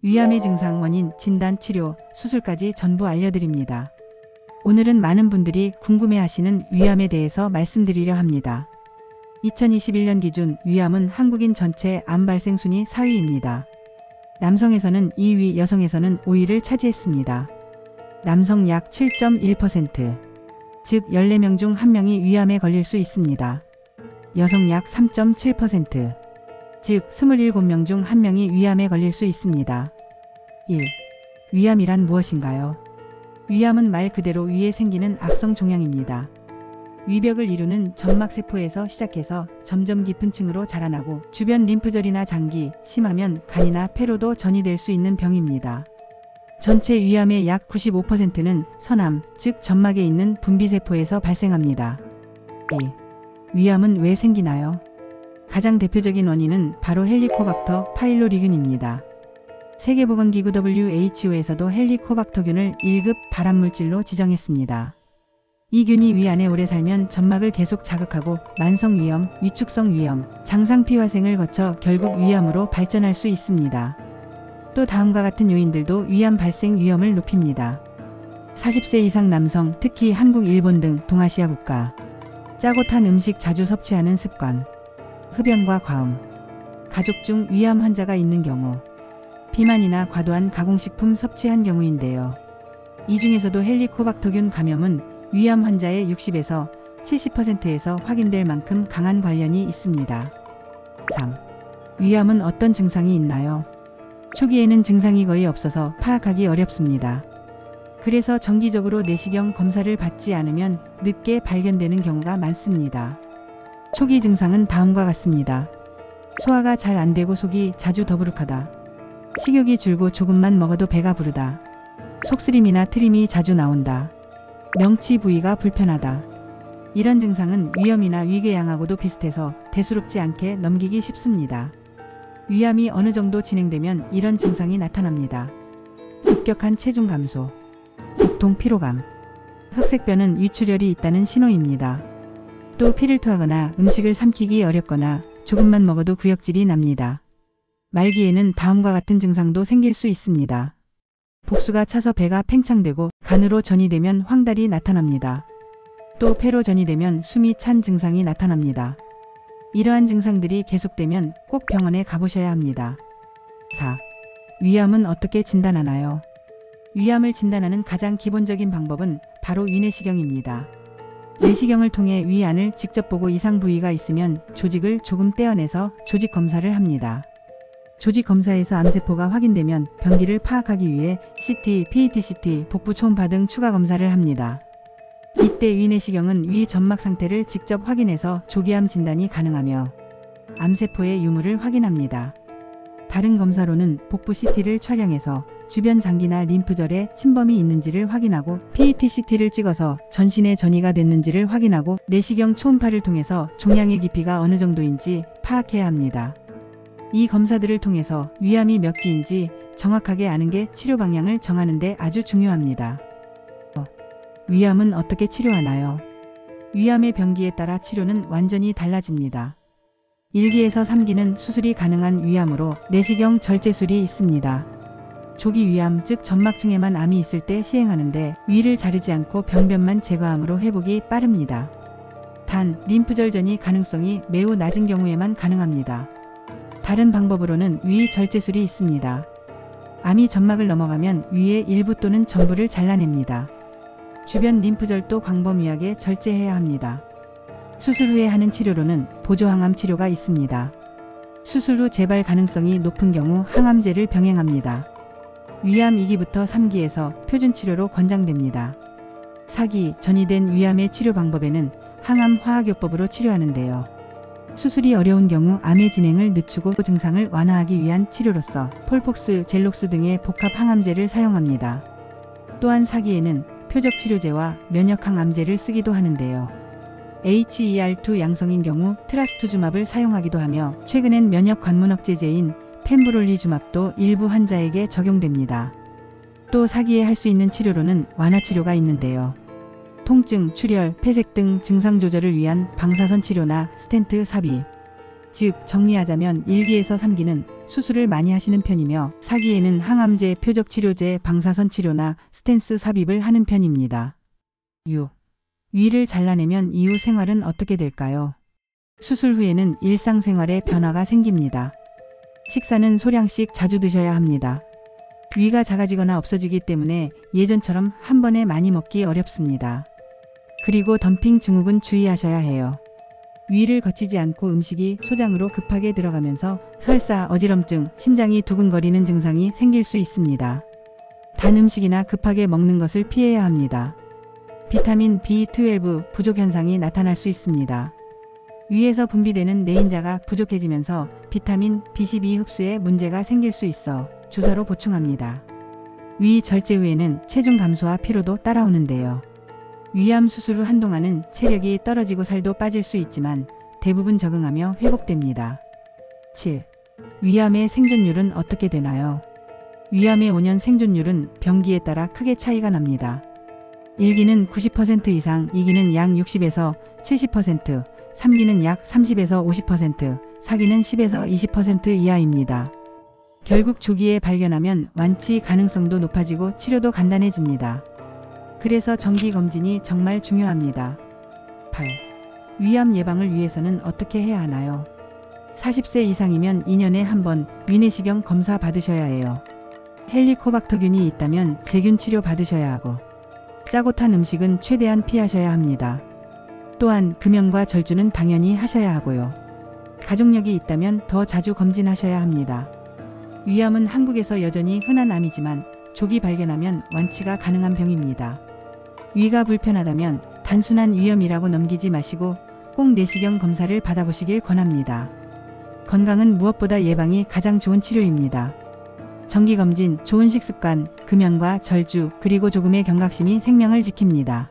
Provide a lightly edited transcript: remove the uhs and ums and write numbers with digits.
위암의 증상, 원인, 진단, 치료, 수술까지 전부 알려드립니다. 오늘은 많은 분들이 궁금해하시는 위암에 대해서 말씀드리려 합니다. 2021년 기준 위암은 한국인 전체 암 발생 순위 4위입니다. 남성에서는 2위, 여성에서는 5위를 차지했습니다. 남성 약 7.1%, 즉 14명 중 1명이 위암에 걸릴 수 있습니다. 여성 약 3.7%, 즉 27명 중 1명이 위암에 걸릴 수 있습니다. 1. 위암이란 무엇인가요? 위암은 말 그대로 위에 생기는 악성 종양입니다. 위벽을 이루는 점막세포에서 시작해서 점점 깊은 층으로 자라나고 주변 림프절이나 장기, 심하면 간이나 폐로도 전이될 수 있는 병입니다. 전체 위암의 약 95%는 선암, 즉 점막에 있는 분비세포에서 발생합니다. 2. 위암은 왜 생기나요? 가장 대표적인 원인은 바로 헬리코박터 파일로리균입니다. 세계보건기구 WHO에서도 헬리코박터균을 1급 발암물질로 지정했습니다. 이 균이 위 안에 오래 살면 점막을 계속 자극하고 만성위염, 위축성 위염, 장상피화생을 거쳐 결국 위암으로 발전할 수 있습니다. 또 다음과 같은 요인들도 위암 발생 위험을 높입니다. 40세 이상 남성, 특히 한국, 일본 등 동아시아 국가. 짜고 탄 음식 자주 섭취하는 습관. 흡연과 과음. 가족 중 위암 환자가 있는 경우. 비만이나 과도한 가공식품 섭취한 경우인데요. 이 중에서도 헬리코박터균 감염은 위암 환자의 60에서 70%에서 확인될 만큼 강한 관련이 있습니다. 3. 위암은 어떤 증상이 있나요? 초기에는 증상이 거의 없어서 파악하기 어렵습니다. 그래서 정기적으로 내시경 검사를 받지 않으면 늦게 발견되는 경우가 많습니다. 초기 증상은 다음과 같습니다. 소화가 잘 안되고 속이 자주 더부룩하다. 식욕이 줄고 조금만 먹어도 배가 부르다. 속쓰림이나 트림이 자주 나온다. 명치 부위가 불편하다. 이런 증상은 위염이나 위궤양하고도 비슷해서 대수롭지 않게 넘기기 쉽습니다. 위암이 어느 정도 진행되면 이런 증상이 나타납니다. 급격한 체중 감소, 복통, 피로감, 흑색변은 위출혈이 있다는 신호입니다. 또 피를 토하거나 음식을 삼키기 어렵거나 조금만 먹어도 구역질이 납니다. 말기에는 다음과 같은 증상도 생길 수 있습니다. 복수가 차서 배가 팽창되고 간으로 전이되면 황달이 나타납니다. 또 폐로 전이되면 숨이 찬 증상이 나타납니다. 이러한 증상들이 계속되면 꼭 병원에 가보셔야 합니다. 4. 위암은 어떻게 진단하나요? 위암을 진단하는 가장 기본적인 방법은 바로 위내시경입니다. 내시경을 통해 위 안을 직접 보고 이상 부위가 있으면 조직을 조금 떼어내서 조직 검사를 합니다. 조직 검사에서 암세포가 확인되면 병기를 파악하기 위해 CT, PET-CT, 복부 초음파 등 추가 검사를 합니다. 이때 위내시경은 위 점막 상태를 직접 확인해서 조기암 진단이 가능하며 암세포의 유무를 확인합니다. 다른 검사로는 복부 CT를 촬영해서 주변 장기나 림프절에 침범이 있는지를 확인하고 PET-CT를 찍어서 전신에 전이가 됐는지를 확인하고 내시경 초음파를 통해서 종양의 깊이가 어느 정도인지 파악해야 합니다. 이 검사들을 통해서 위암이 몇 기인지 정확하게 아는 게 치료 방향을 정하는 데 아주 중요합니다. 위암은 어떻게 치료하나요? 위암의 병기에 따라 치료는 완전히 달라집니다. 1기에서 3기는 수술이 가능한 위암으로 내시경 절제술이 있습니다. 조기 위암, 즉 점막층에만 암이 있을 때 시행하는데 위를 자르지 않고 병변만 제거함으로 회복이 빠릅니다. 단, 림프절 전이 가능성이 매우 낮은 경우에만 가능합니다. 다른 방법으로는 위 절제술이 있습니다. 암이 점막을 넘어가면 위의 일부 또는 전부를 잘라냅니다. 주변 림프절도 광범위하게 절제해야 합니다. 수술 후에 하는 치료로는 보조항암 치료가 있습니다. 수술 후 재발 가능성이 높은 경우 항암제를 병행합니다. 위암 2기부터 3기에서 표준치료로 권장됩니다. 4기 전이된 위암의 치료 방법에는 항암 화학요법으로 치료하는데요. 수술이 어려운 경우 암의 진행을 늦추고 증상을 완화하기 위한 치료로서 폴폭스, 젤록스 등의 복합 항암제를 사용합니다. 또한 4기에는 표적 치료제와 면역 항암제를 쓰기도 하는데요. HER2 양성인 경우 트라스투즈맙을 사용하기도 하며 최근엔 면역 관문 억제제인 펜브롤리주맙도 일부 환자에게 적용됩니다. 또 4기에 할 수 있는 치료로는 완화치료가 있는데요. 통증, 출혈, 폐색 등 증상 조절을 위한 방사선 치료나 스텐트 삽입, 즉 정리하자면 1기에서 3기는 수술을 많이 하시는 편이며 4기에는 항암제, 표적치료제, 방사선 치료나 스텐스 삽입을 하는 편입니다. 6. 위를 잘라내면 이후 생활은 어떻게 될까요? 수술 후에는 일상생활에 변화가 생깁니다. 식사는 소량씩 자주 드셔야 합니다. 위가 작아지거나 없어지기 때문에 예전처럼 한 번에 많이 먹기 어렵습니다. 그리고 덤핑 증후군 주의하셔야 해요. 위를 거치지 않고 음식이 소장으로 급하게 들어가면서 설사, 어지럼증, 심장이 두근거리는 증상이 생길 수 있습니다. 단 음식이나 급하게 먹는 것을 피해야 합니다. 비타민 B12 부족 현상이 나타날 수 있습니다. 위에서 분비되는 내인자가 부족해지면서 비타민 B12 흡수에 문제가 생길 수 있어 주사로 보충합니다. 위 절제 후에는 체중 감소와 피로도 따라오는데요. 위암 수술 후 한동안은 체력이 떨어지고 살도 빠질 수 있지만 대부분 적응하며 회복됩니다. 7. 위암의 생존율은 어떻게 되나요? 위암의 5년 생존율은 병기에 따라 크게 차이가 납니다. 1기는 90% 이상, 2기는 약 60에서 70%, 3기는 약 30에서 50%, 4기는 10에서 20% 이하입니다. 결국 조기에 발견하면 완치 가능성도 높아지고 치료도 간단해집니다. 그래서 정기검진이 정말 중요합니다. 8. 위암 예방을 위해서는 어떻게 해야 하나요? 40세 이상이면 2년에 한 번 위내시경 검사 받으셔야 해요. 헬리코박터균이 있다면 제균 치료 받으셔야 하고 짜고 탄 음식은 최대한 피하셔야 합니다. 또한 금연과 절주는 당연히 하셔야 하고요. 가족력이 있다면 더 자주 검진하셔야 합니다. 위암은 한국에서 여전히 흔한 암이지만 조기 발견하면 완치가 가능한 병입니다. 위가 불편하다면 단순한 위염이라고 넘기지 마시고 꼭 내시경 검사를 받아보시길 권합니다. 건강은 무엇보다 예방이 가장 좋은 치료입니다. 정기검진, 좋은 식습관, 금연과 절주, 그리고 조금의 경각심이 생명을 지킵니다.